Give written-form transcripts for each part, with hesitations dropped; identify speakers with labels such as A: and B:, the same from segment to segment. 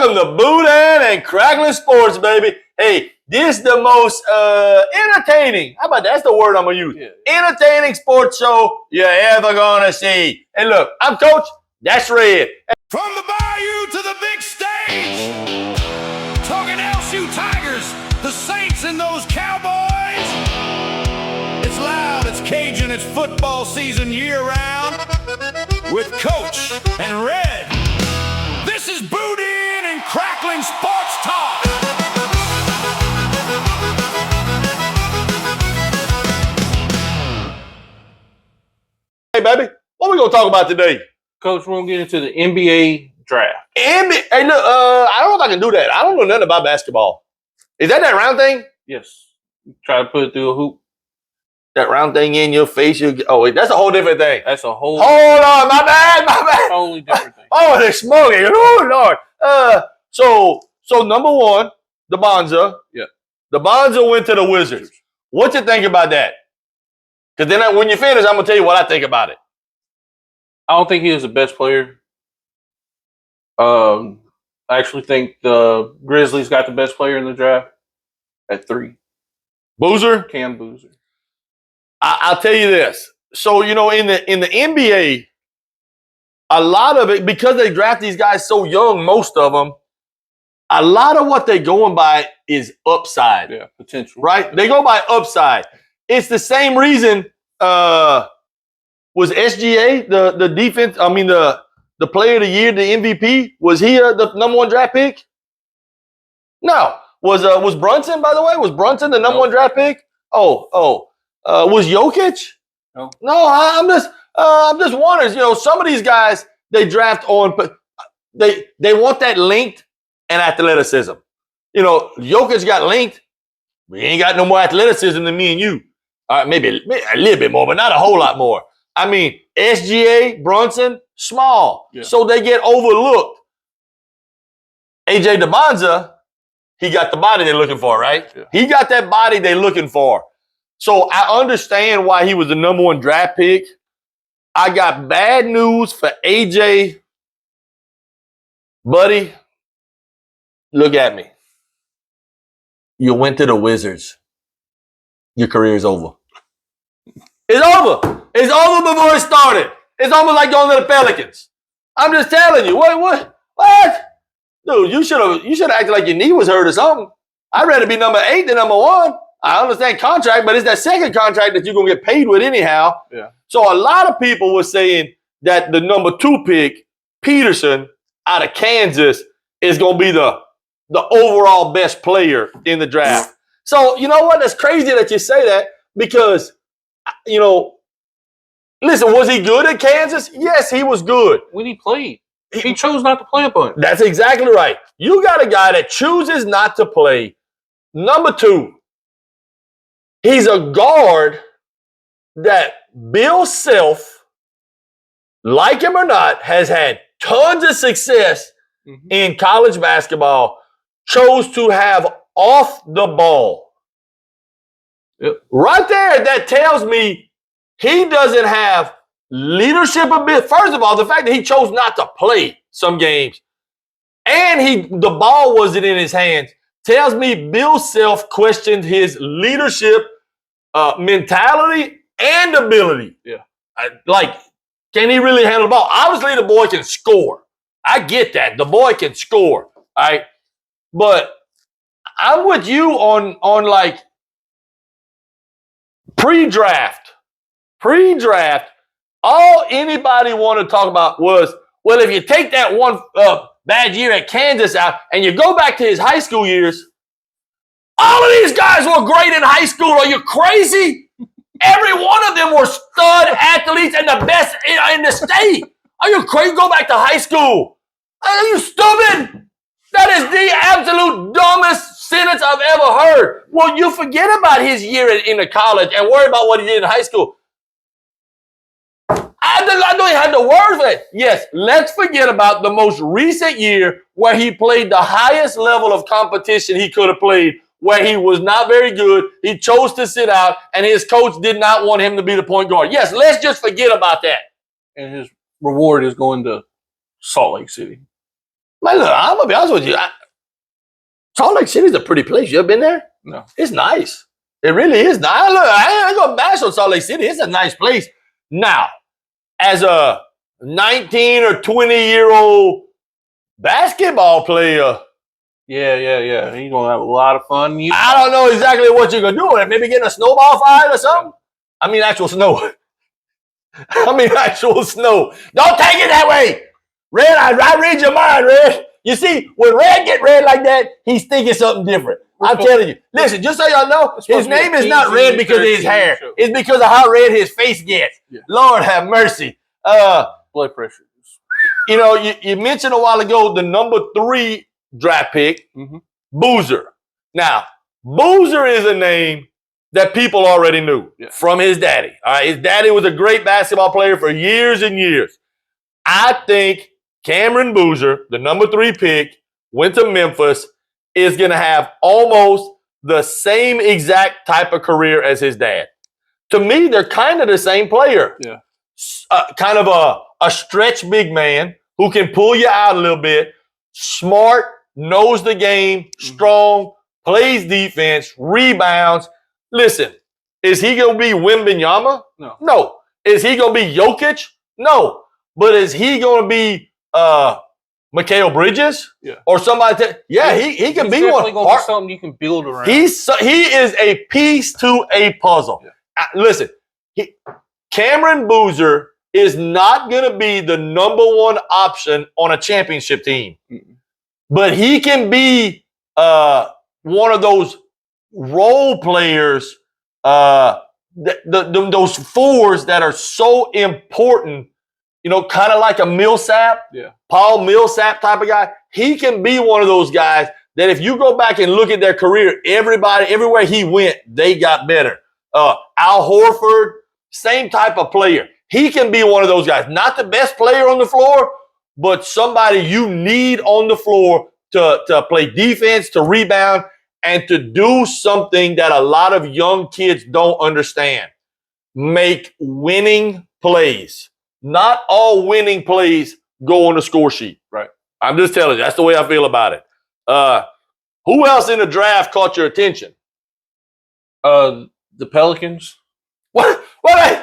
A: Welcome to Boudin and Crackling Sports, baby. Hey, this is the most entertaining. How about that's the word I'm going to use. Yeah. Entertaining sports show you're ever going to see. And look, I'm Coach. That's Red.
B: From the bayou to the big stage, talking LSU Tigers, the Saints and those Cowboys. It's loud, it's Cajun, it's football season year-round with Coach and Red. This is Boudin and Crackling Sports Talk.
A: Hey, baby, what we going to talk about today?
C: Coach, we're going to get into the NBA draft.
A: Hey, look, I don't know if I can do that. I don't know nothing about basketball. Is that round thing?
C: Yes. Try to put it through a hoop.
A: That round thing in your face. Wait, that's a whole different thing.
C: That's a whole.
A: Hold on, my bad.
C: Totally different thing.
A: Oh, they're smoking. Oh, Lord. So number one, the Bonza.
C: Yeah.
A: The Bonza went to the Wizards. What you think about that? Because then when you finish, I'm going to tell you what I think about it.
C: I don't think he is the best player. I actually think the Grizzlies got the best player in the draft at 3.
A: Boozer?
C: Cam Boozer.
A: I'll tell you this. So, in the NBA, a lot of it, because they draft these guys so young, most of them, a lot of what they're going by is upside.
C: Yeah, potential.
A: Right? They go by upside. It's the same reason was SGA the defense, the player of the year, the MVP, was he the number 1 draft pick? No. Was Brunson, by the way? Was Brunson the number 1 draft pick? Was Jokic?
C: No.
A: No, I'm just wondering, some of these guys they draft on, but they want that length and athleticism. Jokic got length. We ain't got no more athleticism than me and you. All right, maybe a little bit more, but not a whole lot more. I mean, SGA, Brunson, small. Yeah. So they get overlooked. AJ DeBonza, he got the body they're looking for, right? Yeah. He got that body they're looking for. So I understand why he was the number 1 draft pick. I got bad news for AJ. Buddy, look at me. You went to the Wizards. Your career is over. It's over. It's over before it started. It's almost like going to the Pelicans. I'm just telling you. What? Dude, you should have acted like your knee was hurt or something. I'd rather be number 8 than number 1. I understand contract, but it's that second contract that you're going to get paid with anyhow.
C: Yeah.
A: So a lot of people were saying that the number 2 pick, Peterson, out of Kansas, is going to be the overall best player in the draft. So, you know what? That's crazy that you say that because, listen, was he good at Kansas? Yes, he was good.
C: When he played, he chose not to play a bunch.
A: That's exactly right. You got a guy that chooses not to play. Number 2, he's a guard that Bill Self, like him or not, has had tons of success in college basketball, chose to have off the ball.
C: Yep.
A: Right there, that tells me he doesn't have leadership ability. First of all, the fact that he chose not to play some games and the ball wasn't in his hands tells me Bill Self questioned his leadership mentality and ability.
C: Yeah.
A: Can he really handle the ball? Obviously, the boy can score. I get that. The boy can score. All right. But I'm with you on like pre-draft. Pre-draft, all anybody wanted to talk about was, well, if you take that one bad year at Kansas out and you go back to his high school years, all of these guys were great in high school. Are you crazy? Every one of them were stud athletes and the best in the state. Are you crazy? Go back to high school. Are you stupid? That is the absolute dumbest sentence I've ever heard. Well, you forget about his year in the college and worry about what he did in high school. I don't even have the words for it. Yes, let's forget about the most recent year where he played the highest level of competition he could have played, where he was not very good. He chose to sit out, and his coach did not want him to be the point guard. Yes, let's just forget about that.
C: And his reward is going to Salt Lake City.
A: Man, look, I'm gonna be honest with you. Salt Lake City's a pretty place. You ever been there?
C: No.
A: It's nice. It really is nice. Look, I ain't gonna bash on Salt Lake City. It's a nice place. Now, as a 19 or 20-year-old basketball player,
C: Yeah. He's gonna have a lot of fun.
A: I don't know exactly what you're gonna do with it. Maybe get in a snowball fight or something. I mean, actual snow. Actual snow. Don't take it that way. Red, I read your mind, Red. You see, when Red get red like that, he's thinking something different. I'm telling you. Listen, just so y'all know, his name is not red because of his hair. It's because of how red his face gets. Yeah. Lord have mercy.
C: Blood pressure.
A: You know, you mentioned a while ago the number 3 draft pick, Boozer. Now, Boozer is a name that people already knew from his daddy. All right, his daddy was a great basketball player for years and years. I think Cameron Boozer, the number 3 pick, went to Memphis, is going to have almost the same exact type of career as his dad. To me, they're kind of the same player.
C: Yeah.
A: Kind of a stretch big man who can pull you out a little bit, smart, knows the game, strong, plays defense, rebounds. Listen, is he going to be Wembanyama? No. Is he going to be Jokic? No. But is he going to be Mikal Bridges? Yeah. Or somebody? He can be one.
C: Going to something you can build around.
A: He is a piece to a puzzle. Yeah. Listen, Cameron Boozer is not going to be the number 1 option on a championship team. But he can be one of those role players, those fours that are so important, you know, kind of like a Millsap, Paul Millsap type of guy. He can be one of those guys that if you go back and look at their career, everywhere he went, they got better. Al Horford, same type of player. He can be one of those guys. Not the best player on the floor, but somebody you need on the floor to play defense, to rebound, and to do something that a lot of young kids don't understand. Make winning plays. Not all winning plays go on the score sheet.
C: Right.
A: I'm just telling you. That's the way I feel about it. Who else in the draft caught your attention?
C: The Pelicans.
A: What? Wait.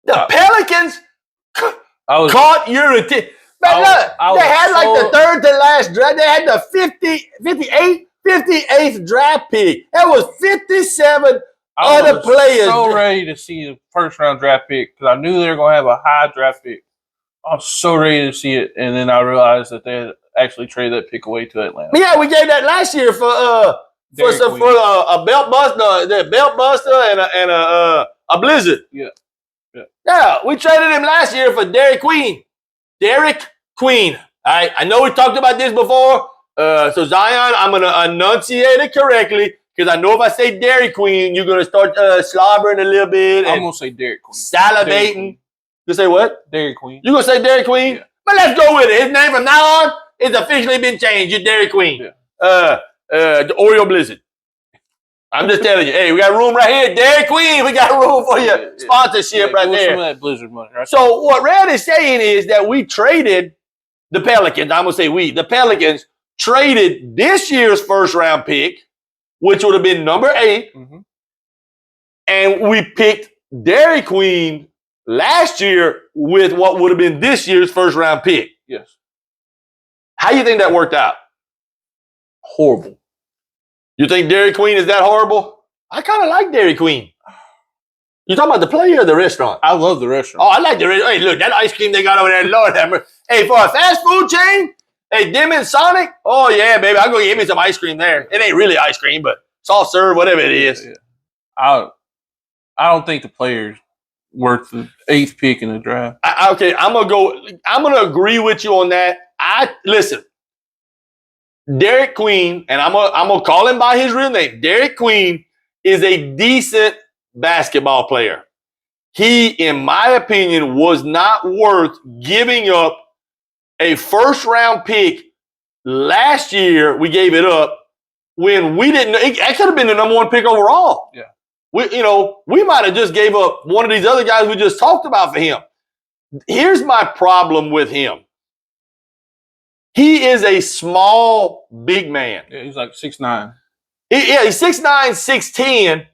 A: The Pelicans caught your attention. Man, look, they had like the third to last draft. They had the 58th draft pick. That was 57 other players.
C: I was so ready to see the first round draft pick because I knew they were going to have a high draft pick. I was so ready to see it, and then I realized that they had actually traded that pick away to Atlanta.
A: Yeah, we gave that last year for a belt buster, and a blizzard. Yeah, we traded him last year for Derek Queen. Derek Queen. All right, I know we talked about this before. So Zion, I'm gonna enunciate it correctly because I know if I say Dairy Queen, you're gonna start slobbering a little bit.
C: I'm gonna say Dairy Queen.
A: Salivating. Queen. You say what?
C: Dairy Queen.
A: You gonna say Dairy Queen? Yeah. But let's go with it. His name from now on is officially been changed. You're Dairy Queen. Yeah. The Oreo Blizzard. I'm just telling you. Hey, we got room right here, Dairy Queen. We got room for your sponsorship right there.
C: Some of that Blizzard money, right?
A: So what Red is saying is that we traded the Pelicans. I'm gonna say the Pelicans traded this year's first round pick, which would have been number 8, and we picked Dairy Queen last year with what would have been this year's first round pick.
C: Yes.
A: How do you think that worked out?
C: Horrible.
A: You think Dairy Queen is that horrible? I kind of like Dairy Queen. You talking about the player or the restaurant?
C: I love the restaurant.
A: Oh, I like the restaurant. Hey, look, that ice cream they got over there, Lord have mercy. Hey, for a fast food chain, hey, Dim and Sonic, oh yeah, baby, I'll go get me some ice cream there. It ain't really ice cream, but soft serve, whatever it is.
C: Yeah. I don't think the player's worth the 8th pick in the draft.
A: Okay, I'm gonna agree with you on that. Listen, Derek Queen, and I'm gonna call him by his real name. Derek Queen is a decent basketball player. He, in my opinion, was not worth giving up a first round pick last year. We gave it up when we didn't. That could have been the number 1 pick overall.
C: Yeah,
A: we might have just gave up one of these other guys we just talked about for him. Here's my problem with him. He is a small, big man.
C: Yeah, he's like 6'9".
A: He's 6'9", 6'10",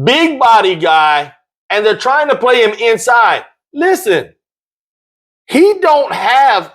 A: big body guy, and they're trying to play him inside. Listen, he don't have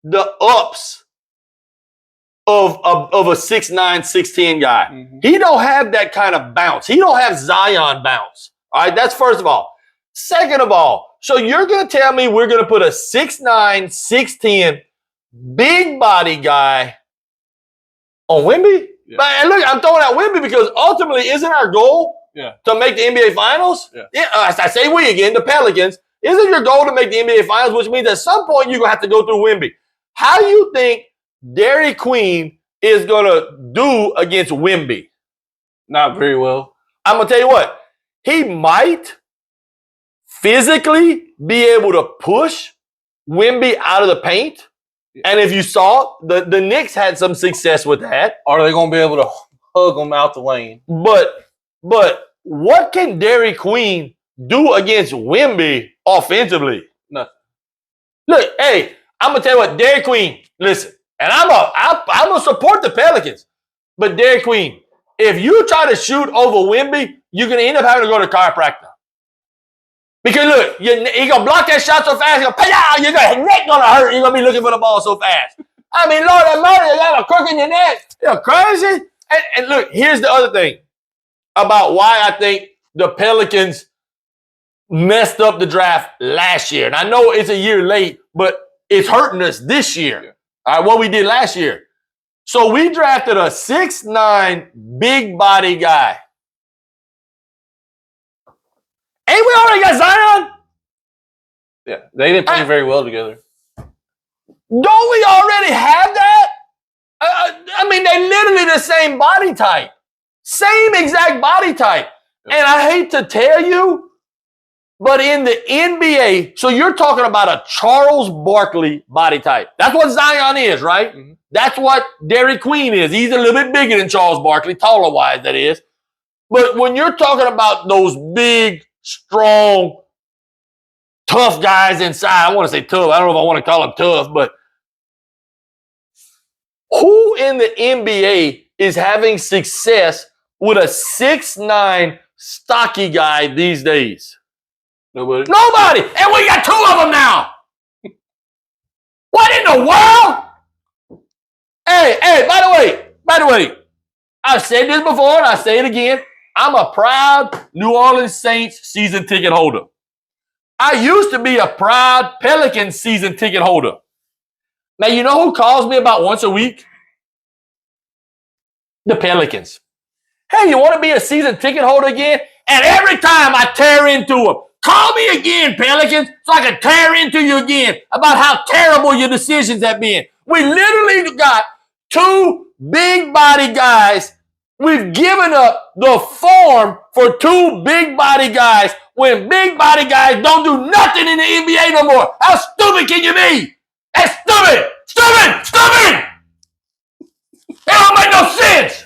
A: the ups of a 6'9", 6'10" guy.
C: Mm-hmm.
A: He don't have that kind of bounce. He don't have Zion bounce. All right, that's first of all. Second of all, so you're going to tell me we're going to put a 6'9", 6'10", big body guy on Wemby?
C: Yeah.
A: But look, I'm throwing out Wemby because ultimately, isn't our goal to make the NBA Finals?
C: Yeah.
A: I say we again, the Pelicans. Isn't your goal to make the NBA Finals, which means at some point you're going to have to go through Wemby? How do you think Dairy Queen is going to do against Wemby?
C: Not very well.
A: I'm going to tell you what. He might physically be able to push Wemby out of the paint. And if you saw, the Knicks had some success with that.
C: Are they going to be able to hug him out the lane?
A: But what can Dairy Queen do against Wemby offensively?
C: Nothing.
A: Look, hey, I'm gonna tell you what, Dairy Queen. Listen, and I'm gonna support the Pelicans, but Dairy Queen, if you try to shoot over Wemby, you're gonna end up having to go to chiropractor. Because look, you're gonna block that shot so fast, your neck gonna hurt. You're gonna be looking for the ball so fast. I mean, Lord have mercy, you got a crook in your neck. You're crazy. And look, here's the other thing about why I think the Pelicans messed up the draft last year. And I know it's a year late, but it's hurting us this year.
C: Yeah.
A: All right, what we did last year. So we drafted a 6'9" big body guy. Ain't we already got Zion?
C: Yeah, they didn't play very well together.
A: Don't we already have that? I mean, they literally the same body type. Same exact body type.
C: Yeah.
A: And I hate to tell you, but in the NBA, so you're talking about a Charles Barkley body type. That's what Zion is, right?
C: Mm-hmm.
A: That's what Dairy Queen is. He's a little bit bigger than Charles Barkley, taller-wise, that is. But when you're talking about those big, strong, tough guys inside, I want to say tough. I don't know if I want to call them tough, but who in the NBA is having success with a 6'9" stocky guy these days?
C: Nobody.
A: Nobody. And we got two of them now. What in the world? Hey, by the way, I've said this before and I say it again. I'm a proud New Orleans Saints season ticket holder. I used to be a proud Pelicans season ticket holder. Now, you know who calls me about once a week? The Pelicans. Hey, you want to be a season ticket holder again? And every time I tear into them, call me again, Pelicans, so I can tear into you again about how terrible your decisions have been. We literally got two big body guys. We've given up the form for two big body guys when big body guys don't do nothing in the NBA no more. How stupid can you be? That's stupid! Stupid! Stupid! It don't make no sense!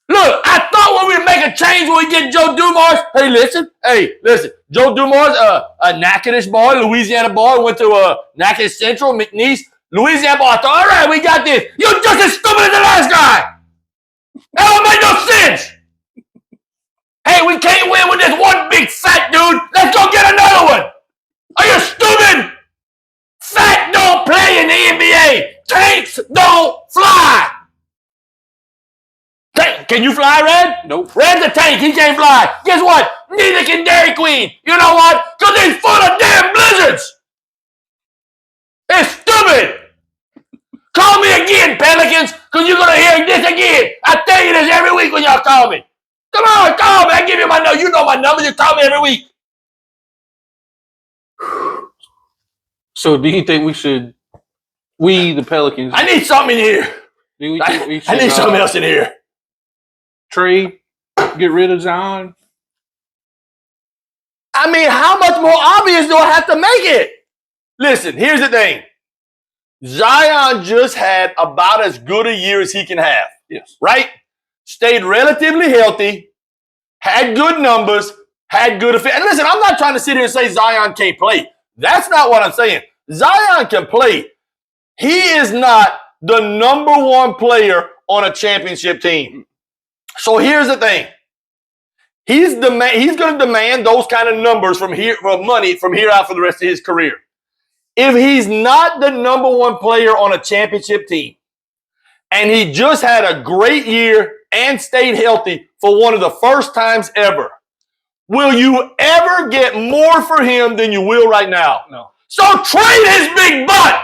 A: Look, I thought when we make a change when we get Joe Dumars. Hey, listen. Joe Dumars, a Natchitoches boy, Louisiana boy, went to Natchitoches Central, McNeese, Louisiana boy. I thought, all right, we got this. You're just as stupid as the last guy. That don't make no sense. Hey, we can't win with this one big fat dude. Let's go get another one. Are you stupid? Fat don't play in the NBA. Tanks don't fly. Can you fly, Red?
C: Nope.
A: Red's a tank. He can't fly. Guess what? Neither can Dairy Queen. You know what? Because he's full of damn blizzards. It's stupid. Call me again, Pelicans, because you're going to hear this again. I tell you this every week when y'all call me. Come on, call me. I give you my number. You know my number. You call me every week.
C: So do you think we the Pelicans,
A: I need something in here.
C: do we think we should
A: I need something else in here.
C: trade, get rid of Zion?
A: I mean, how much more obvious do I have to make it? Listen, here's the thing. Zion just had about as good a year as he can have.
C: Yes.
A: Right? Stayed relatively healthy, had good numbers, had good effect. And listen, I'm not trying to sit here and say Zion can't play. That's not what I'm saying. Zion can play. He is not the number one player on a championship team. So here's the thing. He's going to demand those kind of numbers from money from here out for the rest of his career. If he's not the number one player on a championship team, and he just had a great year and stayed healthy for one of the first times ever, will you ever get more for him than you will right now?
C: No.
A: So trade his big butt.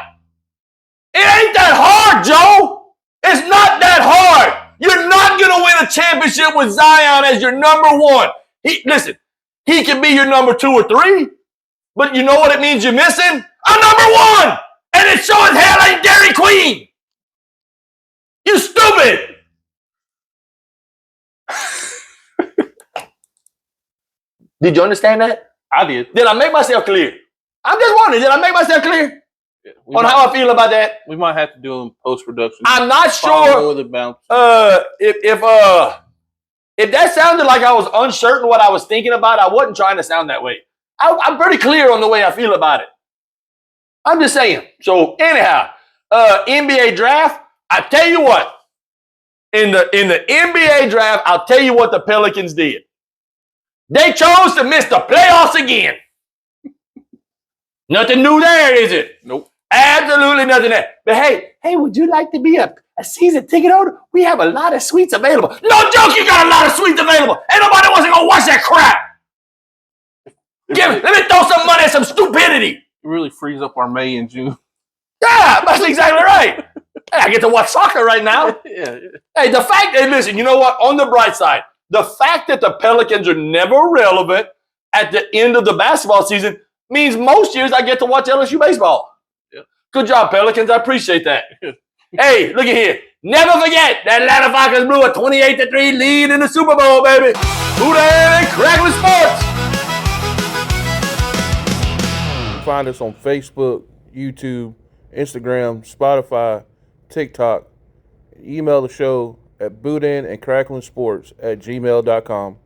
A: It ain't that hard, Joe. It's not that hard. You're not going to win a championship with Zion as your number one. Listen, he can be your number 2 or 3, but you know what it means you're missing? A number 1. And it sure as hell ain't Dairy Queen. You stupid. Did you understand that?
C: I did.
A: Did I make myself clear? I'm just wondering, did I make myself clear on how I feel about that?
C: We might have to do them post-production.
A: I'm not sure if that sounded like I was uncertain what I was thinking about. I wasn't trying to sound that way. I'm pretty clear on the way I feel about it. I'm just saying. So anyhow, NBA draft, I tell you what, in the NBA draft, I'll tell you what the Pelicans did. They chose to miss the playoffs again. Nothing new there, is it?
C: Nope.
A: Absolutely nothing there. But hey, would you like to be a season ticket holder? We have a lot of suites available. No joke, you got a lot of suites available. Ain't nobody wants to go watch that crap. Let me throw some money at some stupidity.
C: It really frees up our May and June.
A: Yeah, that's exactly right. Hey, I get to watch soccer right now.
C: Yeah.
A: Hey, listen, you know what? On the bright side, the fact that the Pelicans are never relevant at the end of the basketball season means most years I get to watch LSU baseball.
C: Yeah.
A: Good job, Pelicans. I appreciate that. Hey, look at here. Never forget that Atlanta Falcons blew a 28-3 lead in the Super Bowl, baby. Who they Crackling Sports?
D: Find us on Facebook, YouTube, Instagram, Spotify, TikTok. Email the show at boudinandcracklinsports@gmail.com.